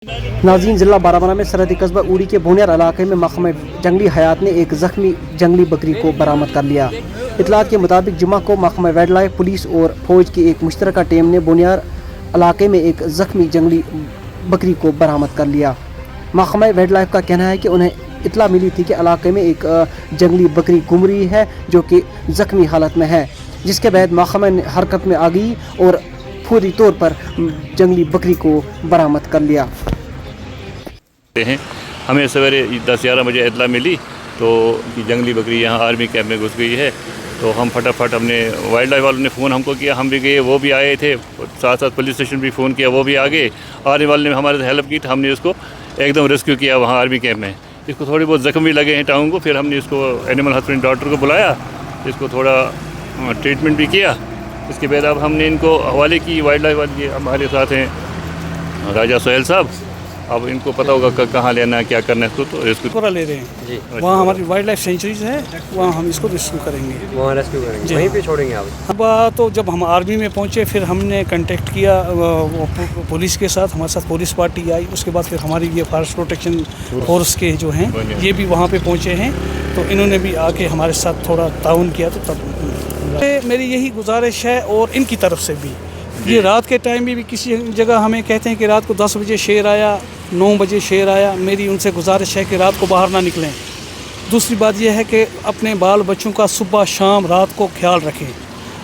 नाज़रीन, जिला बारामूला में सरहदी कस्बा उड़ी के बोनियार इलाके में महकमा जंगली हयात ने एक जख्मी जंगली बकरी को बरामद कर लिया। इतलात के मुताबिक जुमा को महकमा वाइल्ड लाइफ, पुलिस और फौज की एक मुश्तरका टीम ने बोनियार इलाके में एक जख्मी जंगली बकरी को बरामद कर लिया। महकमा वाइल्ड लाइफ का कहना है कि उन्हें इतला मिली थी कि इलाके में एक जंगली बकरी घूम रही है जो कि जख्मी हालत में है, जिसके बाद महकमा ने हरकत में आ गई और फौरी तौर पर जंगली बकरी को बरामद कर लिया। हमें सवेरे 10-11 बजे इतला मिली तो कि जंगली बकरी यहाँ आर्मी कैंप में घुस गई है, तो हम फटाफट हमने वाइल्ड लाइफ वालों ने फ़ोन हमको किया, हम भी गए, वो भी आए थे, साथ साथ पुलिस स्टेशन भी फ़ोन किया, वो भी आ गए। आर्मी वाले ने हमारे हेल्प की, तो हमने उसको एकदम रेस्क्यू किया वहाँ आर्मी कैंप में। इसको थोड़ी बहुत ज़ख्म भी लगे हैं टांगों को, फिर हमने इसको एनिमल हस्बेंड्री डॉक्टर को बुलाया, इसको थोड़ा ट्रीटमेंट भी किया। इसके बाद अब हमने इनको हवाले की वाइल्ड लाइफ वाले, हमारे साथ हैं राजा सोहेल साहब, अब इनको पता होगा कहाँ लेना है, क्या करना है इसको, तो रेस्क्यू पूरा ले रहे हैं जी। वहाँ हमारी वाइल्ड लाइफ सेंचुरीज है, वहाँ हम इसको रेस्क्यू करेंगे, वहाँ रेस्क्यू करेंगे, वहीं पे छोड़ेंगे आप। अब तो जब हम आर्मी में पहुँचे फिर हमने कांटेक्ट किया पुलिस के साथ, हमारे साथ पुलिस पार्टी आई, उसके बाद फिर हमारी ये फॉरेस्ट प्रोटेक्शन फोर्स के जो हैं ये भी वहाँ पे पहुँचे हैं, तो इन्होंने भी आके हमारे साथ थोड़ा ताउन किया। तो तब मेरी यही गुजारिश है और इनकी तरफ से भी, ये रात के टाइम में भी किसी जगह हमें कहते हैं कि रात को 10 बजे शेर आया, 9 बजे शेर आया, मेरी उनसे गुजारिश है कि रात को बाहर ना निकलें। दूसरी बात यह है कि अपने बाल बच्चों का सुबह शाम रात को ख्याल रखें।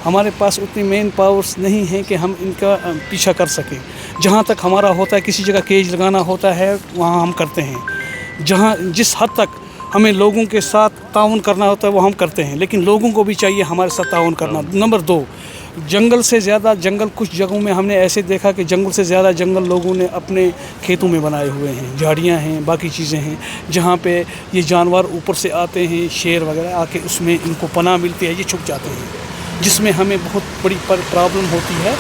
हमारे पास उतनी मेन पावर्स नहीं हैं कि हम इनका पीछा कर सकें। जहाँ तक हमारा होता है, किसी जगह केज लगाना होता है, वहाँ हम करते हैं। जहाँ जिस हद तक हमें लोगों के साथ ताउन करना होता है वो हम करते हैं, लेकिन लोगों को भी चाहिए हमारे साथ ताउन करना। नंबर 2, जंगल से ज़्यादा जंगल, कुछ जगहों में हमने ऐसे देखा कि जंगल से ज़्यादा जंगल लोगों ने अपने खेतों में बनाए हुए हैं, झाड़ियाँ हैं, बाकी चीज़ें हैं, जहाँ पे ये जानवर ऊपर से आते हैं, शेर वगैरह आके उसमें इनको पनाह मिलती है, ये छुप जाते हैं, जिसमें हमें बहुत बड़ी प्रॉब्लम होती है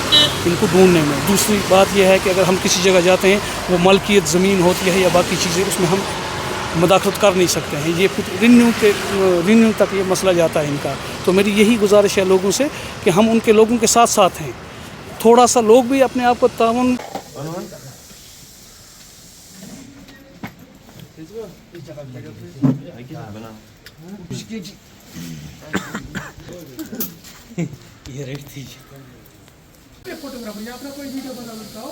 इनको ढूंढने में। दूसरी बात यह है कि अगर हम किसी जगह जाते हैं, वो मलकियत ज़मीन होती है या बाकी चीज़ें, उसमें हम मदाखलत कर नहीं सकते हैं, ये रिन्यू तक ये मसला जाता है इनका। तो मेरी यही गुजारिश है लोगों से कि हम उनके लोगों के साथ साथ हैं, थोड़ा सा लोग भी अपने आप को ताउन ये रेट थी। फोटोग्राफर अपना कोई वीडियो बना लेता हो।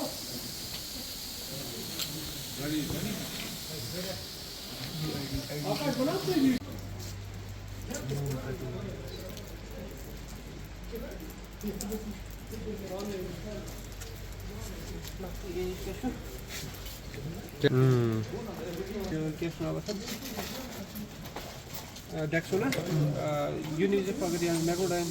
आकाश बनाते हैं डेक्सोना यूनिज फॉर द मैक्रोडाइन